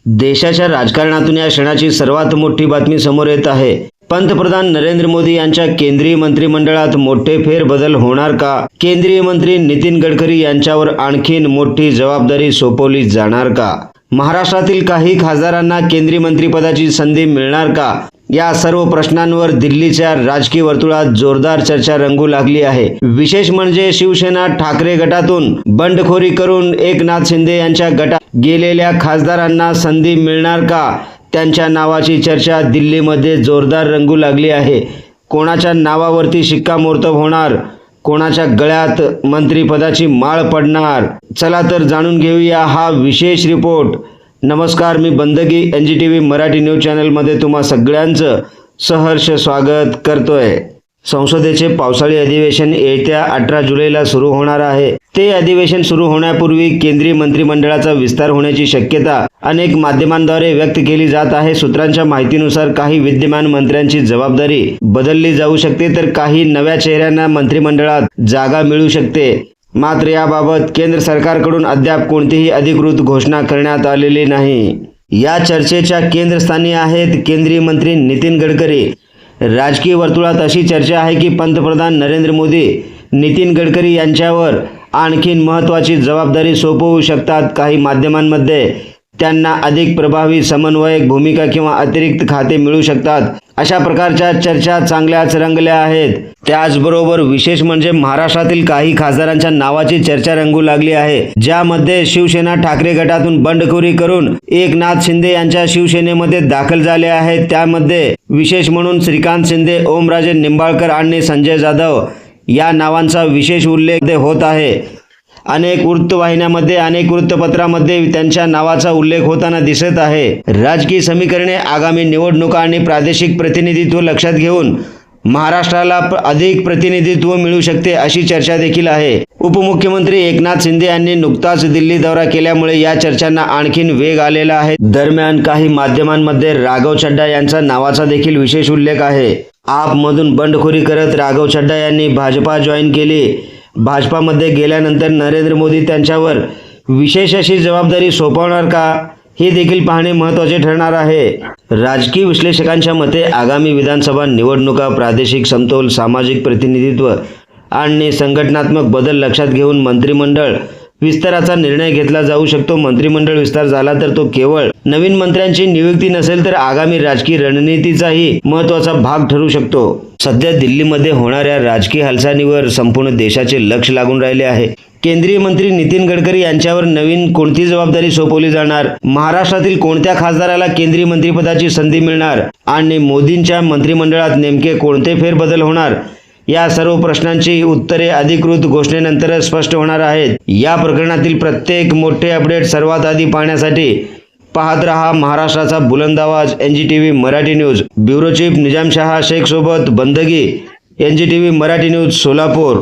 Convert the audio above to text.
देशाच्या राजकारणातून या क्षणाची सर्वात मोठी बातमी समोर येत आहे। पंतप्रधान नरेंद्र मोदी यांच्या केंद्रीय मंत्रिमंडळात मोठे फेरबदल होणार का? केंद्रीय मंत्री नितीन गडकरी यांच्यावर आणखीन मोठी जबाबदारी सोपवली जाणार का? महाराष्ट्रातील काही खासदारांना केंद्रीय मंत्रिपदाची संधी मिळणार का? या सर्व प्रश्नांवर दिल्लीच्या राजकीय वर्तुळात जोरदार चर्चा रंगू लागली आहे। विशेष म्हणजे शिवसेना ठाकरे गटातून बंडखोरी करून एकनाथ शिंदे यांच्या गटात गेलेल्या खासदारांना संधी मिळणार का? त्यांच्या नावाची चर्चा दिल्लीमध्ये जोरदार रंगू लागली आहे। कोणाच्या नावावरती शिक्कामोर्तब होणार? कोणाच्या गळ्यात मंत्रिपदाची माळ पडणार? चला तर जाणून घेऊया हा विशेष रिपोर्ट। नमस्कार, मी बंदगी NGTV मराठी न्यूज चॅनलमध्ये तुम्हा सगळ्यांचं सहर्ष स्वागत करतोय। संसदेचे पावसाळी अधिवेशन येत्या 18 जुलैला सुरू होणार आहे। ते अधिवेशन सुरू होण्यापूर्वी केंद्रीय मंत्रिमंडळाचा विस्तार होण्याची शक्यता अनेक माध्यमांद्वारे व्यक्त केली जात आहे। सूत्रांच्या माहितीनुसार काही विद्यमान मंत्र्यांची जबाबदारी बदलली जाऊ शकते, तर काही नव्या चेहऱ्यांना मंत्रिमंडळात जागा मिळू शकते। मात्र याबाबत केंद्र सरकारकडून अद्याप कोणतीही अधिकृत घोषणा करण्यात आलेली नाही। या चर्चेच्या केंद्रस्थानी आहेत केंद्रीय मंत्री नितीन गडकरी। राजकीय वर्तुळात अशी चर्चा आहे की पंतप्रधान नरेंद्र मोदी नितीन गडकरी यांच्यावर आणखीन महत्त्वाची जबाबदारी सोपवू शकतात। काही माध्यमांमध्ये त्यांना अधिक प्रभावी समन्वयक भूमिका किंवा अतिरिक्त खाते मिळू शकतात, अशा प्रकारच्या चर्चा चांगल्याच रंगल्या आहेत। त्याचबरोबर विशेष म्हणजे महाराष्ट्रातील काही खासदारांच्या नावाची चर्चा रंगू लागली आहे, ज्यामध्ये शिवसेना ठाकरे गटातून बंडखोरी करून एकनाथ शिंदे यांच्या शिवसेनेमध्ये दाखल झाले आहेत। त्यामध्ये विशेष म्हणून श्रीकांत शिंदे, ओमराजे निंबाळकर आणि संजय जाधव या नावांचा विशेष उल्लेख होत आहे। अनेक वृत्तवाहिन्यांमध्ये, अनेक वृत्तपत्रांमध्ये त्यांच्या नावाचा उल्लेख होताना दिसत आहे। राजकीय समीकरणे, आगामी निवडणुका आणि प्रादेशिक प्रतिनिधित्व लक्षात घेऊन महाराष्ट्राला अधिक प्रतिनिधित्व मिळू शकते, अशी चर्चा देखील आहे। उपमुख्यमंत्री एकनाथ शिंदे यांनी नुकताच दिल्ली दौरा केल्यामुळे या चर्चांना आणखीन वेग आलेला आहे। दरम्यान काही माध्यमांमध्ये राघव चड्डा यांच्या नावाचा देखील विशेष उल्लेख आहे। आपमधून बंडखोरी करत राघव चड्डा यांनी भाजपा जॉईन केली। भाजपामध्ये गेल्यानंतर नरेंद्र मोदी त्यांच्यावर विशेष अशी जबाबदारी सोपवणार का, हे देखील पाहणे महत्त्वाचे ठरणार आहे। राजकीय विश्लेषकांच्या मते आगामी विधानसभा निवडणुका, प्रादेशिक समतोल, सामाजिक प्रतिनिधित्व आणि संघटनात्मक बदल लक्षात घेऊन मंत्रिमंडळ विस्ताराचा निर्णय घेतला जाऊ शकतो। मंत्रिमंडळ विस्तार झाला तर तो केवळ नवीन मंत्र्यांची नियुक्ती नसेल, तर आगामी राजकीय रणनीतीचाही महत्त्वाचा भाग ठरू शकतो। सध्या दिल्लीमध्ये होणाऱ्या राजकीय हालचालींवर संपूर्ण देशाचे लक्ष लागून राहिले आहे। केंद्रीय मंत्री नितीन गडकरी यांच्यावर नवीन कोणती जबाबदारी सोपवली जाणार? महाराष्ट्रातील कोणत्या खासदाराला केंद्रीय मंत्रिपदाची संधी मिळणार? आणि मोदींच्या मंत्रिमंडळात नेमके कोणते फेरबदल होणार? या सर्व प्रश्नांची उत्तरे अधिकृत घोषणेनंतरच स्पष्ट होणार आहेत। या प्रकरणातील प्रत्येक मोठे अपडेट सर्वात आधी पाहण्यासाठी पाहत रहा महाराष्ट्राचा बुलंद आवाज NGTV Marathi news. Bureau chief Nizam Shah Sheikh सोबत बंदगी, NGTV मराठी न्यूज, सोलापूर।